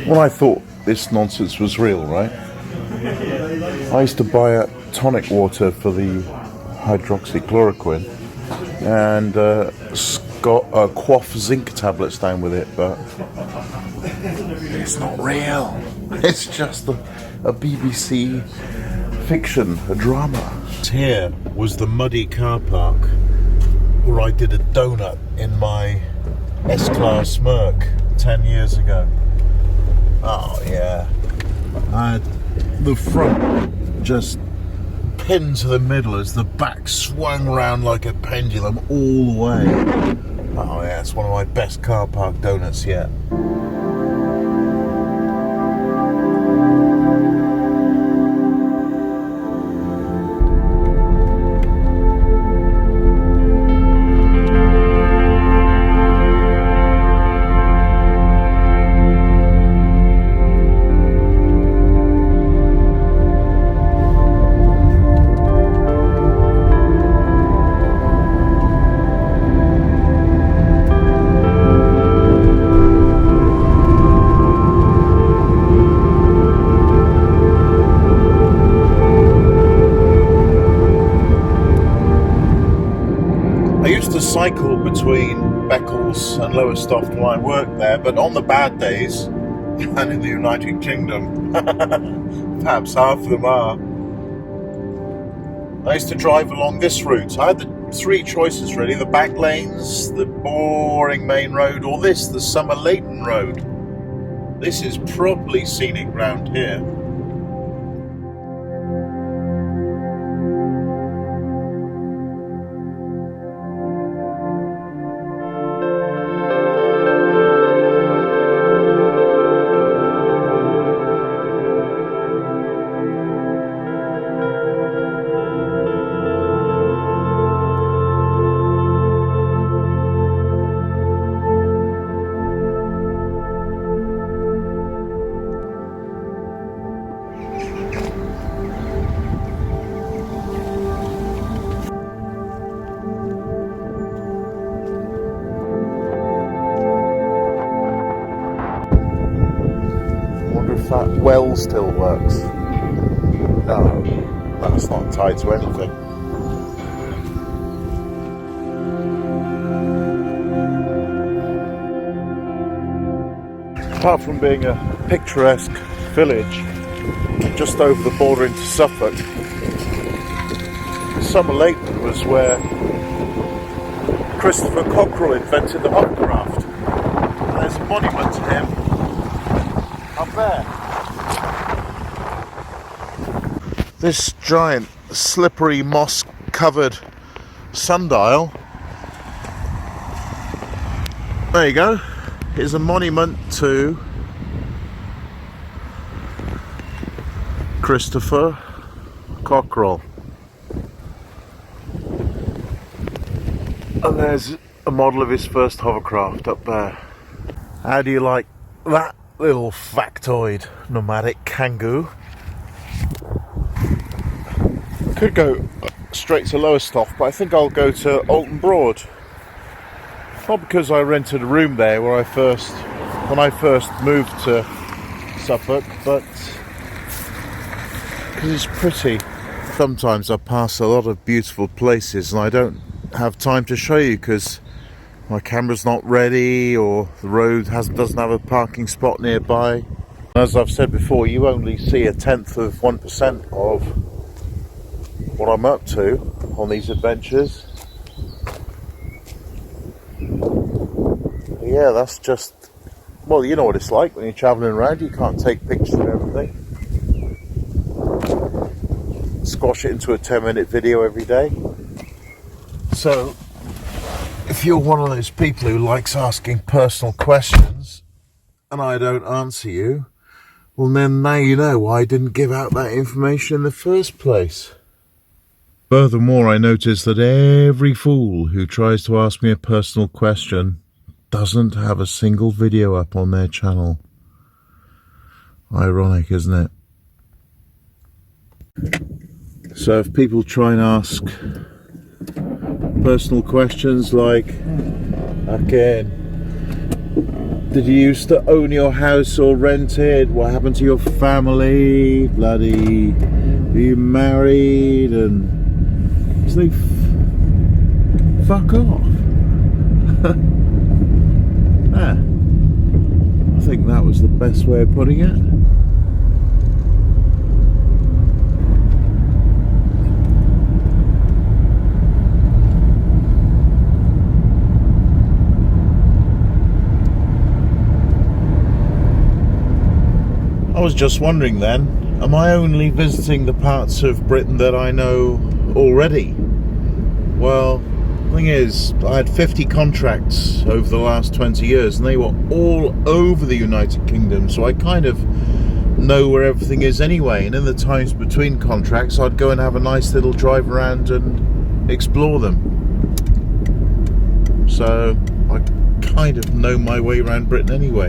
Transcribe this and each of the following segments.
Well, I thought this nonsense was real, right? I used to buy a tonic water for the hydroxychloroquine and got quaff zinc tablets down with it, but it's not real. It's just a BBC fiction, a drama. Here was the muddy car park where I did a donut in my S-Class Merc 10 years ago. Oh yeah, I had the front just pinned to the middle as the back swung round like a pendulum all the way. Oh yeah, it's one of my best car park donuts yet. Cycle between Beccles and Lowestoft while I worked there, but on the bad days, and in the United Kingdom, perhaps half of them are, I used to drive along this route. I had the three choices really: the back lanes, the boring main road, or this, the Somerleyton road. This is properly scenic round here. That well still works. No, that's not tied to anything. Apart from being a picturesque village just over the border into Suffolk, Somerleyton was where Christopher Cockerell invented the hovercraft. And there's a monument to him up there. This giant, slippery, moss-covered sundial. There you go. Here's a monument to Christopher Cockerell. And there's a model of his first hovercraft up there. How do you like that little factoid nomadic kangoo? Could go straight to Lowestoft, but I think I'll go to Oulton Broad. Not because I rented a room there when I first moved to Suffolk, but because it's pretty. Sometimes I pass a lot of beautiful places and I don't have time to show you because my camera's not ready or the road doesn't have a parking spot nearby. As I've said before, you only see 1/10 of 1% of what I'm up to on these adventures. Yeah, that's just, well, you know what it's like when you're travelling around. You can't take pictures of everything. Squash it into a 10-minute video every day. So, if you're one of those people who likes asking personal questions and I don't answer you, well then now you know why I didn't give out that information in the first place. Furthermore, I notice that every fool who tries to ask me a personal question doesn't have a single video up on their channel. Ironic, isn't it? So if people try and ask personal questions like, again, Did you used to own your house or rent it? What happened to your family? Bloody, were you married? And it's like, fuck off. Yeah, I think that was the best way of putting it. I was just wondering then, am I only visiting the parts of Britain that I know already? Well, the thing is, I had 50 contracts over the last 20 years and they were all over the United Kingdom, so I kind of know where everything is anyway, and in the times between contracts I'd go and have a nice little drive around and explore them. So I kind of know my way around Britain anyway.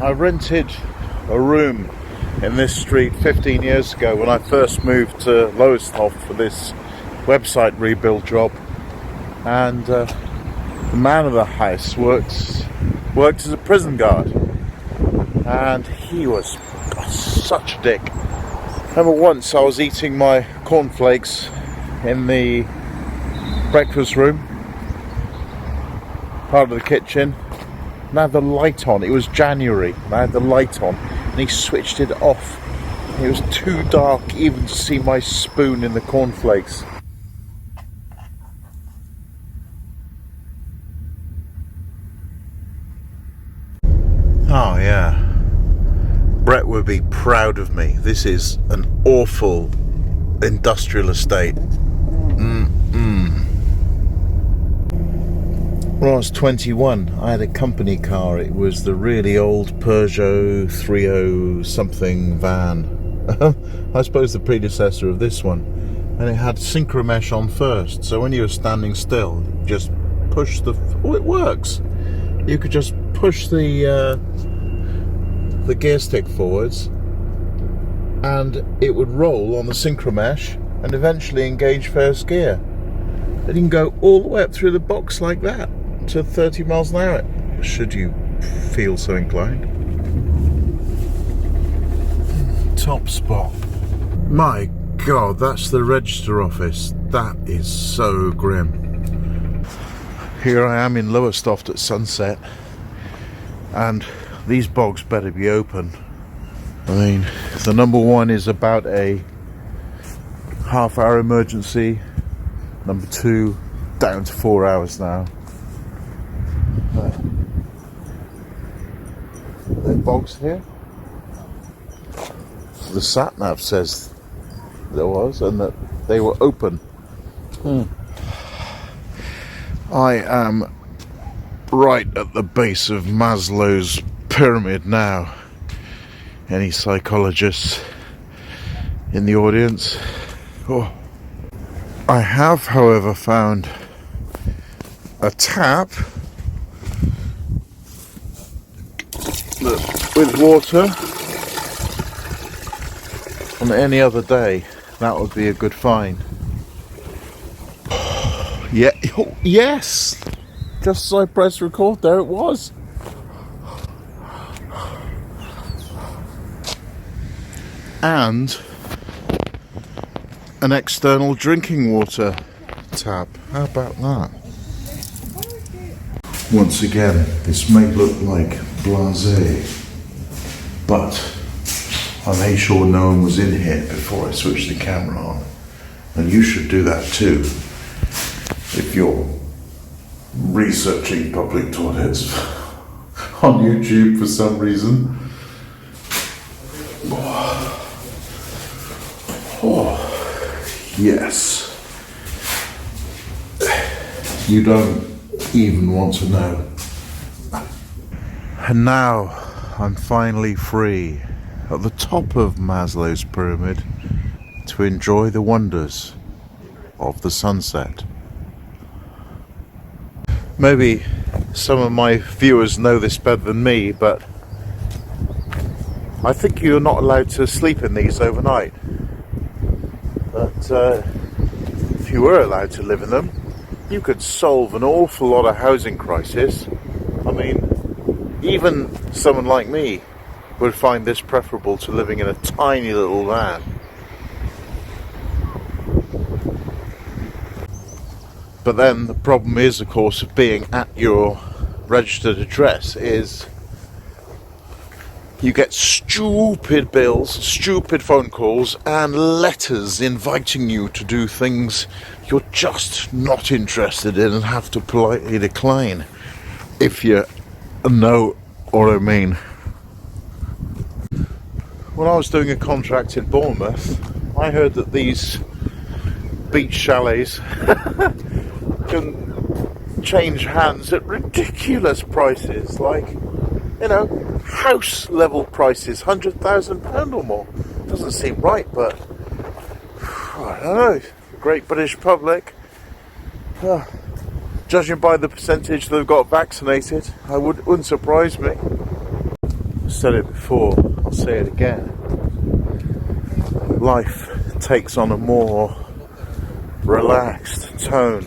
I rented a room in this street 15 years ago when I first moved to Lowestoft for this website rebuild job, and the man of the house worked as a prison guard, and he was such a dick. I remember once I was eating my cornflakes in the breakfast room, part of the kitchen, and I had the light on. It was January and I had the light on and he switched it off. It was too dark even to see my spoon in the cornflakes. Oh yeah, Brett would be proud of me. This is an awful industrial estate. When I was 21, I had a company car. It was the really old Peugeot 30 something van. I suppose the predecessor of this one. And it had synchromesh on first, so when you were standing still, just push the... Oh, it works! You could just push the gear stick forwards and it would roll on the synchromesh and eventually engage first gear. And you can go all the way up through the box like that to 30 miles an hour, should you feel so inclined. Top spot. My God, that's the register office. That is so grim. Here I am in Lowestoft at sunset, and these bogs better be open. I mean, the number one is about a half-hour emergency. Number two, down to 4 hours now. There are bogs here. The sat-nav says there was, and that they were open. I am right at the base of Maslow's pyramid now. Any psychologists in the audience? Oh. I have, however, found a tap with water. On any other day, that would be a good find. Yeah, oh, yes! Just as I pressed record, there it was. And an external drinking water tap. How about that? Once again, this may look like blasé, but I made sure no one was in here before I switched the camera on. And you should do that too, if you're researching public toilets on YouTube for some reason. Oh, yes. You don't even want to know. And now I'm finally free at the top of Maslow's pyramid to enjoy the wonders of the sunset. Maybe some of my viewers know this better than me, but I think you're not allowed to sleep in these overnight, but if you were allowed to live in them, you could solve an awful lot of housing crisis. I mean, even someone like me would find this preferable to living in a tiny little van. But then the problem is, of course, of being at your registered address is you get stupid bills, stupid phone calls, and letters inviting you to do things you're just not interested in and have to politely decline if you know what I mean. When I was doing a contract in Bournemouth, I heard that these beach chalets can change hands at ridiculous prices, like, you know, house level prices, £100,000 or more. Doesn't seem right, but I don't know. The great British public, judging by the percentage that have got vaccinated, wouldn't surprise me. I've said it before, I'll say it again. Life takes on a more relaxed tone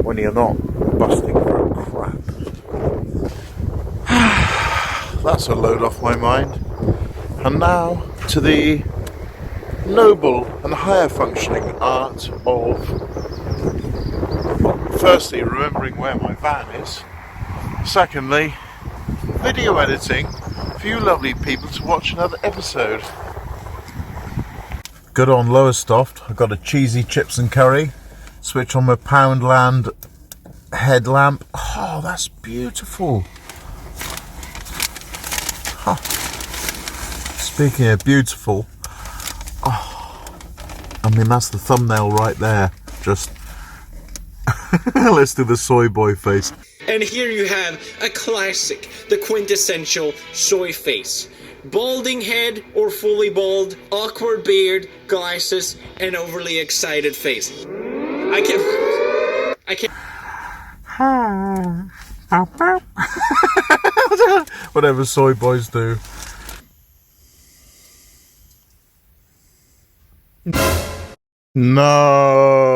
when you're not busting through crap. That's a load off my mind. And now to the noble and higher functioning art of, firstly, remembering where my van is. Secondly, video editing for you lovely people to watch another episode. Good on Lowestoft. I've got a cheesy chips and curry. Switch on my Poundland headlamp. Oh, that's beautiful. Huh. Speaking of beautiful, I mean, that's the thumbnail right there. Just let's do the soy boy face. And here you have a classic, the quintessential soy face. Balding head or fully bald, awkward beard, glasses, and overly excited face. I can't. Whatever soy boys do. No.